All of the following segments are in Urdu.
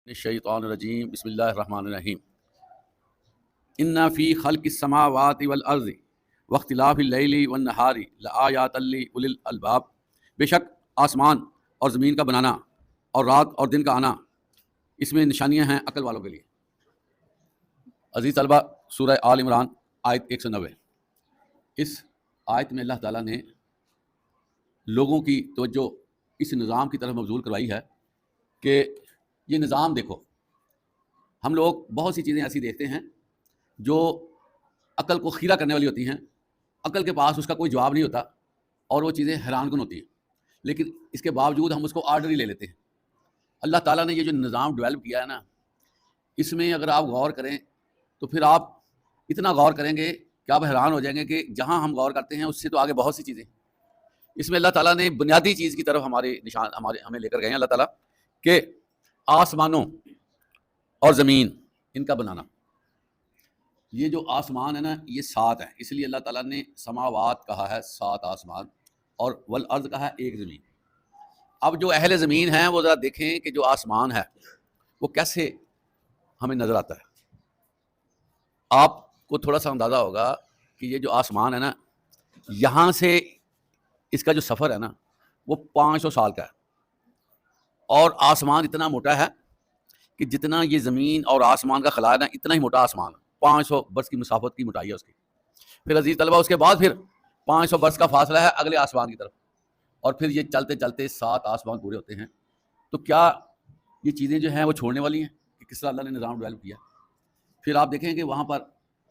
الشیطان الرجیم بسم اللہ الرحمن الرحیم ان فی خلق السماوات والارض واختلاف اللیل والنہار لآیات لأولی الالباب، بے شک آسمان اور زمین کا بنانا اور رات اور دن کا آنا، اس میں نشانیاں ہیں عقل والوں کے لیے۔ عزیز طلبہ، سورہ آل عمران آیت 190، اس آیت میں اللہ تعالیٰ نے لوگوں کی توجہ اس نظام کی طرف مبذول کروائی ہے کہ یہ نظام دیکھو، ہم لوگ بہت سی چیزیں ایسی دیکھتے ہیں جو عقل کو خیرہ کرنے والی ہوتی ہیں، عقل کے پاس اس کا کوئی جواب نہیں ہوتا اور وہ چیزیں حیران کن ہوتی ہیں، لیکن اس کے باوجود ہم اس کو آرڈر ہی لے لیتے ہیں۔ اللہ تعالیٰ نے یہ جو نظام ڈیولپ کیا ہے نا، اس میں اگر آپ غور کریں تو پھر آپ اتنا غور کریں گے کہ آپ حیران ہو جائیں گے کہ جہاں ہم غور کرتے ہیں اس سے تو آگے بہت سی چیزیں۔ اس میں اللہ تعالیٰ نے بنیادی چیز کی طرف ہمیں لے کر گئے ہیں اللہ تعالیٰ کہ آسمانوں اور زمین ان کا بنانا۔ یہ جو آسمان ہے نا، یہ 7 ہیں، اس لیے اللہ تعالیٰ نے سماوات کہا ہے 7 آسمان، اور والارض کہا ہے 1 زمین۔ اب جو اہل زمین ہیں وہ ذرا دیکھیں کہ جو آسمان ہے وہ کیسے ہمیں نظر آتا ہے۔ آپ کو تھوڑا سا اندازہ ہوگا کہ یہ جو آسمان ہے نا، یہاں سے اس کا جو سفر ہے نا وہ 500 سال کا ہے، اور آسمان اتنا موٹا ہے کہ جتنا یہ زمین اور آسمان کا خلا ہے نا، اتنا ہی موٹا آسمان، 500 برس کی مسافت کی موٹائی ہے اس کی۔ پھر عزیز طلبہ، اس کے بعد پھر 500 برس کا فاصلہ ہے اگلے آسمان کی طرف، اور پھر یہ چلتے چلتے 7 آسمان پورے ہوتے ہیں۔ تو کیا یہ چیزیں جو ہیں وہ چھوڑنے والی ہیں کہ کس طرح اللہ نے نظام ڈیولپ کیا؟ پھر آپ دیکھیں کہ وہاں پر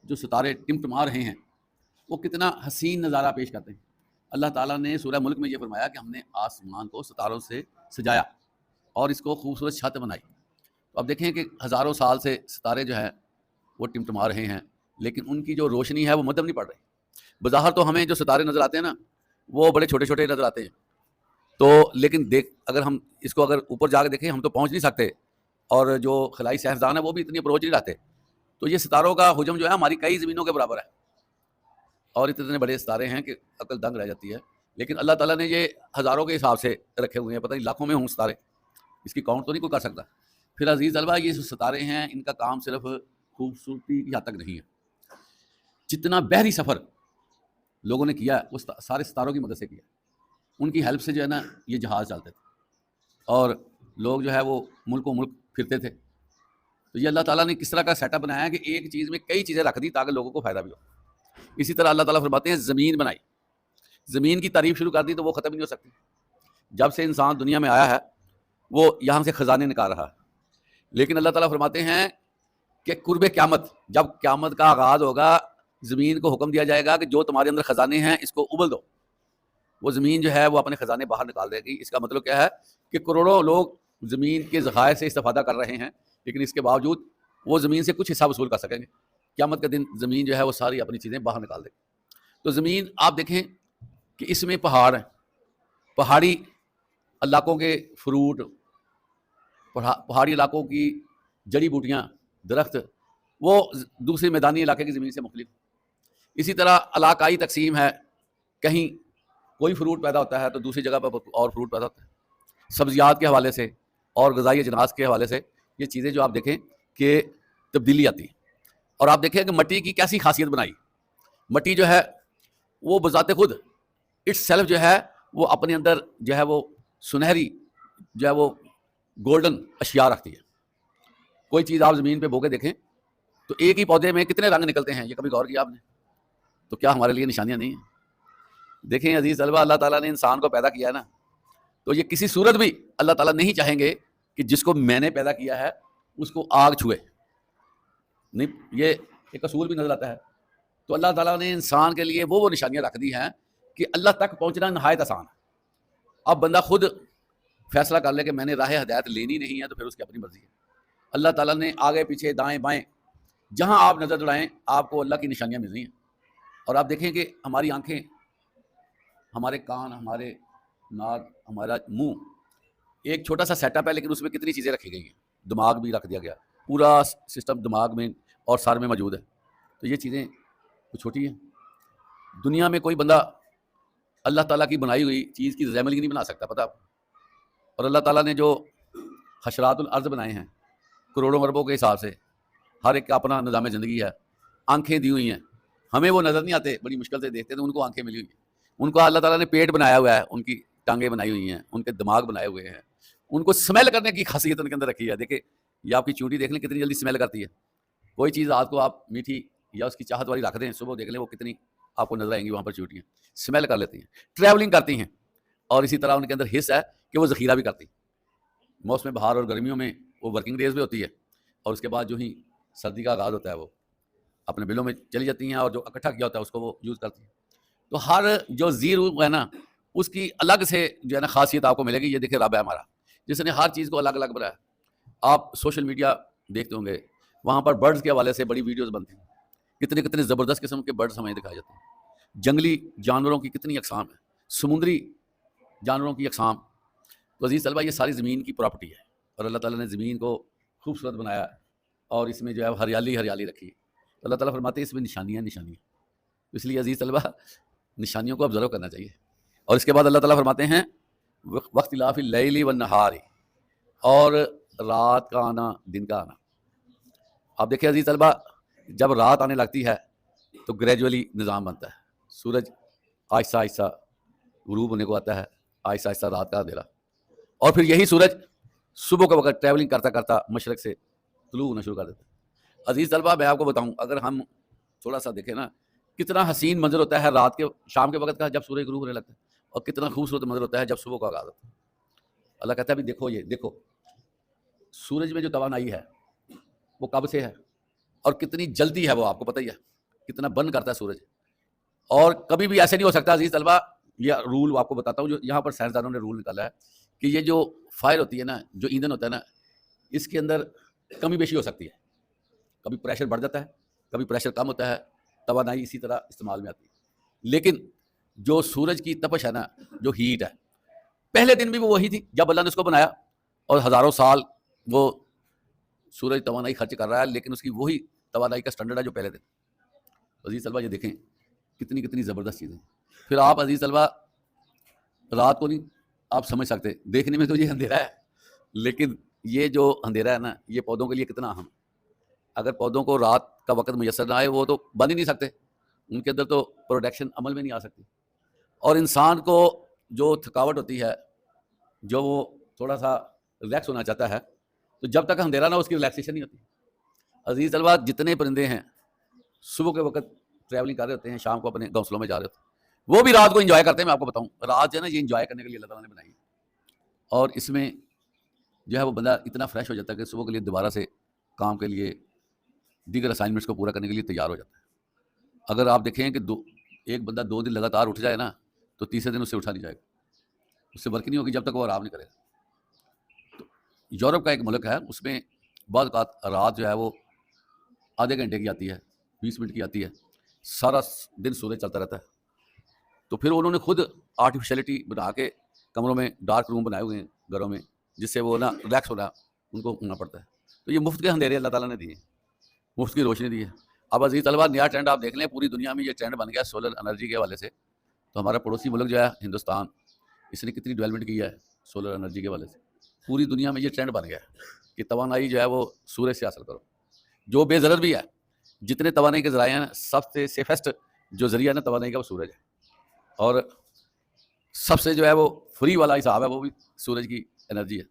جو ستارے ٹمٹما رہے ہیں وہ کتنا حسین نظارہ پیش کرتے ہیں۔ اللہ تعالیٰ نے سورہ ملک میں یہ فرمایا کہ ہم نے آسمان کو ستاروں سے سجایا اور اس کو خوبصورت چھت بنائی۔ تو اب دیکھیں کہ ہزاروں سال سے ستارے جو ہیں وہ ٹمٹما رہے ہیں، لیکن ان کی جو روشنی ہے وہ مدھم نہیں پڑ رہی۔ بظاہر تو ہمیں جو ستارے نظر آتے ہیں نا وہ بڑے چھوٹے چھوٹے نظر آتے ہیں، تو لیکن اگر ہم اس کو اگر اوپر جا کے دیکھیں ہم تو پہنچ نہیں سکتے، اور جو خلائی سائنسدان ہیں وہ بھی اتنی اپروچ نہیں لاتے۔ تو یہ ستاروں کا حجم جو ہے ہماری کئی زمینوں کے برابر ہے، اور اتنے بڑے ستارے ہیں کہ عقل دنگ رہ جاتی ہے۔ لیکن اللہ تعالیٰ نے یہ ہزاروں کے حساب سے رکھے ہوئے ہیں، پتہ نہیں لاکھوں میں ہوں ستارے، اس کی کاؤنٹ تو نہیں کوئی کر سکتا۔ پھر عزیز طلبہ، یہ جو ستارے ہیں ان کا کام صرف خوبصورتی کی حد تک نہیں ہے، جتنا بحری سفر لوگوں نے کیا وہ سارے ستاروں کی مدد سے کیا۔ ان کی ہیلپ سے جو ہے نا یہ جہاز چلتے تھے، اور لوگ جو ہے وہ ملک و ملک پھرتے تھے۔ تو یہ اللہ تعالیٰ نے کس طرح کا سیٹ اپ بنایا ہے کہ ایک چیز میں کئی چیزیں رکھ دی تاکہ لوگوں کو فائدہ بھی ہو۔ اسی طرح اللہ تعالیٰ فرماتے ہیں زمین بنائی، زمین کی تعریف شروع کر دی تو وہ ختم نہیں ہو سکتی۔ جب سے انسان دنیا میں آیا ہے وہ یہاں سے خزانے نکال رہا ہے، لیکن اللہ تعالیٰ فرماتے ہیں کہ قرب قیامت، جب قیامت کا آغاز ہوگا، زمین کو حکم دیا جائے گا کہ جو تمہارے اندر خزانے ہیں اس کو ابل دو۔ وہ زمین جو ہے وہ اپنے خزانے باہر نکال دے گی۔ اس کا مطلب کیا ہے کہ کروڑوں لوگ زمین کے ذخائر سے استفادہ کر رہے ہیں، لیکن اس کے باوجود وہ زمین سے کچھ حصہ وصول کر سکیں گے۔ قیامت کے دن زمین جو ہے وہ ساری اپنی چیزیں باہر نکال دے گی۔ تو زمین آپ دیکھیں کہ اس میں پہاڑ ہیں، پہاڑی علاقوں کے فروٹ، پہاڑی علاقوں کی جڑی بوٹیاں، درخت، وہ دوسرے میدانی علاقے کی زمین سے مختلف۔ اسی طرح علاقائی تقسیم ہے، کہیں کوئی فروٹ پیدا ہوتا ہے تو دوسری جگہ پر اور فروٹ پیدا ہوتا ہے۔ سبزیات کے حوالے سے اور غذائی اجناس کے حوالے سے یہ چیزیں جو آپ دیکھیں کہ تبدیلی آتی ہے۔ اور آپ دیکھیں کہ مٹی کی کیسی خاصیت بنائی۔ مٹی جو ہے وہ بذات خود اٹس سیلف جو ہے وہ اپنے اندر جو ہے وہ سنہری جو ہے وہ گولڈن اشیاء رکھتی ہے۔ کوئی چیز آپ زمین پہ بو کے دیکھیں تو ایک ہی پودے میں کتنے رنگ نکلتے ہیں، یہ کبھی غور کیا آپ نے؟ تو کیا ہمارے لیے نشانیاں نہیں ہیں؟ دیکھیں عزیز طلبہ، اللہ تعالیٰ نے انسان کو پیدا کیا ہے نا، تو یہ کسی صورت بھی اللہ تعالیٰ نہیں چاہیں گے کہ جس کو میں نے پیدا کیا ہے اس کو آگ چھوئے، نہیں، یہ ایک اصول بھی نظر آتا ہے۔ تو اللہ تعالیٰ نے انسان کے لیے وہ نشانیاں رکھ دی ہیں کہ اللہ تک پہنچنا نہایت آسان ہے۔ اب بندہ خود فیصلہ کر لے کہ میں نے راہ ہدایت لینی نہیں ہے تو پھر اس کی اپنی مرضی ہے۔ اللہ تعالیٰ نے آگے پیچھے دائیں بائیں جہاں آپ نظر دوڑائیں آپ کو اللہ کی نشانیاں مل رہی ہیں۔ اور آپ دیکھیں کہ ہماری آنکھیں، ہمارے کان، ہمارے ناک، ہمارا منہ، ایک چھوٹا سا سیٹ اپ ہے لیکن اس میں کتنی چیزیں رکھی گئی ہیں۔ دماغ بھی رکھ دیا گیا، پورا سسٹم دماغ میں اور سر میں موجود ہے۔ تو یہ چیزیں کچھ چھوٹی ہیں۔ دنیا میں کوئی بندہ اللہ تعالیٰ کی بنائی ہوئی چیز کی ریزیمبل نہیں بنا سکتا، پتہ آپ۔ اور اللہ تعالیٰ نے جو حشرات الارض بنائے ہیں کروڑوں اربوں کے حساب سے، ہر ایک کا اپنا نظام زندگی ہے. آنکھیں دی ہوئی ہیں، ہمیں وہ نظر نہیں آتے، بڑی مشکل سے دیکھتے ہیں، ان کو آنکھیں ملی ہوئی ہیں. ان کو اللہ تعالیٰ نے پیٹ بنایا ہوا ہے، ان کی ٹانگیں بنائی ہوئی ہیں، ان کے دماغ بنائے ہوئے ہیں، ان کو سمیل کرنے کی خاصیت ان کے اندر رکھی ہے. دیکھیں یہ آپ کی چونٹی دیکھ لیں کتنی جلدی سمیل کرتی ہے. کوئی چیز رات کو آپ میٹھی یا اس کی چاہت والی رکھ دیں، صبح دیکھ لیں وہ کتنی آپ کو نظر آئیں گی، وہاں پر چونٹیاں سمیل کر لیتی ہیں. ٹریولنگ کرتی ہیں، اور اسی طرح ان کے اندر حص ہے کہ وہ ذخیرہ بھی کرتی ہیں. موسم بہار اور گرمیوں میں وہ ورکنگ ڈیز بھی ہوتی ہے، اور اس کے بعد جو ہی سردی کا آغاز ہوتا ہے وہ اپنے بلوں میں چلی جاتی ہیں، اور جو اکٹھا کیا ہوتا ہے اس کو وہ یوز کرتی ہیں. تو ہر جو زیرو ہے نا اس کی الگ سے جو ہے نا خاصیت آپ کو ملے گی. یہ دیکھیں رب ہے ہمارا جس نے ہر چیز کو الگ الگ بنایا. آپ سوشل میڈیا دیکھتے ہوں گے، وہاں پر برڈز کے حوالے سے بڑی ویڈیوز بنتی ہیں، کتنے کتنے زبردست قسم کے برڈز ہمیں دکھائے جاتے ہیں. جنگلی جانوروں کی کتنی اقسام ہے، سمندری جانوروں کی اقسام. تو عزیز طلبہ یہ ساری زمین کی پراپرٹی ہے، اور اللہ تعالیٰ نے زمین کو خوبصورت بنایا ہے، اور اس میں جو ہے ہریالی ہریالی رکھی ہے. اللہ تعالیٰ فرماتے ہیں اس میں نشانیاں نشانیاں. اس لیے عزیز طلبہ نشانیوں کو آبزرو کرنا چاہیے. اور اس کے بعد اللہ تعالیٰ فرماتے ہیں واختلاف اللیل والنہار، اور رات کا آنا دن کا آنا. آپ دیکھیں عزیز طلبہ جب رات آنے لگتی ہے تو گریجولی نظام بنتا ہے. سورج آہستہ آہستہ غروب ہونے کو آتا ہے، آہستہ آہستہ رات کا اندھیرا، اور پھر یہی سورج صبح کے وقت ٹریولنگ کرتا کرتا مشرق سے طلوع ہونا شروع کر دیتا ہے. عزیز طلبہ میں آپ کو بتاؤں، اگر ہم تھوڑا سا دیکھیں نا کتنا حسین منظر ہوتا ہے رات کے شام کے وقت کا جب سورج غروب ہونے لگتا ہے، اور کتنا خوبصورت منظر ہوتا ہے جب صبح کا آغاز ہوتا ہے. اللہ کہتا ہے بھی دیکھو یہ دیکھو سورج میں جو توانائی ہے وہ کب سے ہے، اور کتنی جلدی ہے وہ آپ کو پتہ ہی ہے، کتنا برن کرتا ہے سورج. اور کبھی بھی ایسے نہیں ہو سکتا عزیز طلبہ. یہ رول آپ کو بتاتا ہوں جو یہاں پر سائنسدانوں نے رول نکالا ہے کہ یہ جو فائر ہوتی ہے نا، جو ایندھن ہوتا ہے نا، اس کے اندر کمی بیشی ہو سکتی ہے. کبھی پریشر بڑھ جاتا ہے، کبھی پریشر کم ہوتا ہے، توانائی اسی طرح استعمال میں آتی ہے. لیکن جو سورج کی تپش ہے نا، جو ہیٹ ہے، پہلے دن بھی وہ وہی تھی جب اللہ نے اس کو بنایا، اور ہزاروں سال وہ سورج توانائی خرچ کر رہا ہے، لیکن اس کی وہی توانائی کا سٹینڈرڈ ہے جو پہلے دن. عزیز طلبہ یہ دیکھیں کتنی کتنی زبردست چیزیں. پھر آپ عزیز طلبہ رات کو نہیں آپ سمجھ سکتے، دیکھنے میں تو یہ اندھیرا ہے، لیکن یہ جو اندھیرا ہے نا یہ پودوں کے لیے کتنا اہم. اگر پودوں کو رات کا وقت میسر نہ آئے وہ تو بن ہی نہیں سکتے، ان کے اندر تو پروڈکشن عمل میں نہیں آ سکتی. اور انسان کو جو تھکاوٹ ہوتی ہے، جو وہ تھوڑا سا ریلیکس ہونا چاہتا ہے، تو جب تک اندھیرا نہ ہو اس کی ریلیکسیشن نہیں ہوتی. عزیز طلبہ جتنے پرندے ہیں صبح کے وقت ٹریولنگ کر رہے ہوتے ہیں، شام کو اپنے گھونسلوں میں جا رہے ہوتے ہیں، وہ بھی رات کو انجوائے کرتے ہیں. میں آپ کو بتاؤں رات جو ہے نا یہ انجوائے کرنے کے لیے اللہ تعالیٰ نے بنائی ہے، اور اس میں جو ہے وہ بندہ اتنا فریش ہو جاتا ہے کہ صبح کے لیے دوبارہ سے کام کے لیے دیگر اسائنمنٹس کو پورا کرنے کے لیے تیار ہو جاتا ہے. اگر آپ دیکھیں کہ ایک بندہ 2 دن لگاتار اٹھ جائے نا تو تیسرے دن اس سے اٹھا نہیں جائے گا، اس سے ورک نہیں ہوگی جب تک وہ آرام نہیں کرے گا. تو یورپ کا ایک ملک ہے، اس میں بعض اوقات رات جو ہے وہ آدھے گھنٹے کی آتی ہے، 20 منٹ کی آتی ہے، سارا دن سورج چلتا رہتا ہے. تو پھر انہوں نے خود آرٹیفیشلٹی بنا کے کمروں میں ڈارک روم بنائے ہوئے ہیں گھروں میں، جس سے وہ نا ریلیکس ہونا ان کو ہونا پڑتا ہے. تو یہ مفت کے اندھیرے اللہ تعالیٰ نے دیے، مفت کی روشنی دی ہے. اب عزیز طلبہ نیا ٹرینڈ آپ دیکھ لیں، پوری دنیا میں یہ ٹرینڈ بن گیا سولر انرجی کے حوالے سے. تو ہمارا پڑوسی ملک جو ہے ہندوستان، اس نے کتنی ڈیولپمنٹ کی ہے سولر انرجی کے حوالے سے. پوری دنیا میں یہ ٹرینڈ بن گیا ہے کہ توانائی جو ہے وہ سورج سے حاصل کرو، جو بے ضرر بھی ہے. جتنے توانائی کے ذرائع ہیں سب سے سیفسٹ جو ذریعہ ہے نا توانائی کا وہ سورج ہے، اور سب سے جو ہے وہ فری والا حساب ہے وہ بھی سورج کی انرجی ہے.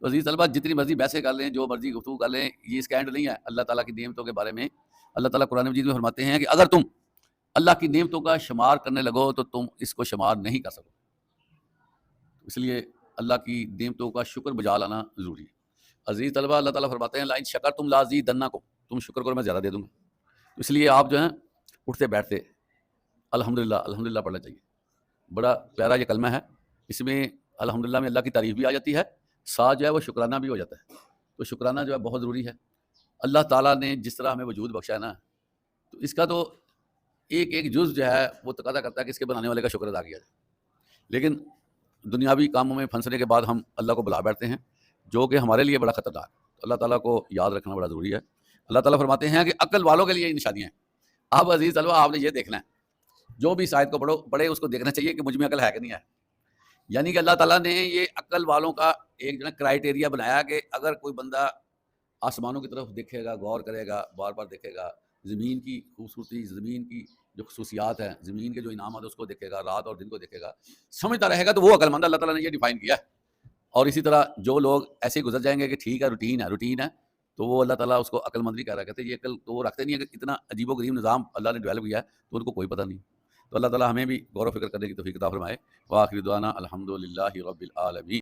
تو عزیز طلبہ جتنی مرضی بحثیں کر لیں، جو مرضی گفتگو کر لیں، یہ اس کا اینڈ نہیں ہے اللہ تعالیٰ کی نعمتوں کے بارے میں. اللہ تعالیٰ قرآن مجید میں فرماتے ہیں کہ اگر تم اللہ کی نعمتوں کا شمار کرنے لگو تو تم اس کو شمار نہیں کر سکو. اس لیے اللہ کی نعمتوں کا شکر بجا لانا ضروری ہے. عزیز طلبہ اللہ تعالیٰ فرماتے ہیں لائن شکر تم لازیدنکم، تم شکر کرو میں زیادہ دے دوں گا. اس لیے آپ جو ہیں اٹھتے بیٹھتے الحمدللہ الحمدللہ پڑھنا چاہیے. بڑا پیارا یہ کلمہ ہے، اس میں الحمدللہ میں اللہ کی تعریف بھی آ جاتی ہے، ساتھ جو ہے وہ شکرانہ بھی ہو جاتا ہے. تو شکرانہ جو ہے بہت ضروری ہے. اللہ تعالیٰ نے جس طرح ہمیں وجود بخشا ہے نا، تو اس کا تو ایک ایک جز جو ہے وہ تقاضا کرتا ہے کہ اس کے بنانے والے کا شکر ادا کیا جائے. لیکن دنیاوی کاموں میں پھنسنے کے بعد ہم اللہ کو بلا بیٹھتے ہیں، جو کہ ہمارے لیے بڑا خطرناک. اللہ تعالیٰ کو یاد رکھنا بڑا ضروری ہے. اللہ تعالیٰ فرماتے ہیں کہ عقل والوں کے لیے یہ نشانیاں ہیں. اب عزیز طلبہ آپ نے یہ دیکھنا ہے، جو بھی اس آیت کو پڑھے اس کو دیکھنا چاہیے کہ مجھ میں عقل ہے کہ نہیں ہے. یعنی کہ اللہ تعالیٰ نے یہ عقل والوں کا ایک جو ہے کرائٹیریا بنایا کہ اگر کوئی بندہ آسمانوں کی طرف دیکھے گا، غور کرے گا، بار بار دیکھے گا، زمین کی خوبصورتی، زمین کی جو خصوصیات ہیں، زمین کے جو انعامات ہیں اس کو دیکھے گا، رات اور دن کو دیکھے گا، سمجھتا رہے گا، تو وہ عقل مند ہے۔ اللہ تعالیٰ نے یہ ڈیفائن کیا ہے۔ اور اسی طرح جو لوگ ایسے ہی گزر جائیں گے کہ ٹھیک ہے، روٹین ہے، تو وہ اللہ تعالیٰ اس کو عقل مند نہیں کہہ رہا، کہتے ہیں یہ عقل تو وہ رکھتے نہیں ہے کہ اتنا عجیب و غریب نظام اللہ نے ڈیولپ کیا ہے تو ان کو کوئی پتہ نہیں۔ تو اللہ تعالیٰ ہمیں بھی غور و فکر کرنے کی توفیق عطا فرمائے۔ وآخر دعوانا الحمد للہ رب العالمین۔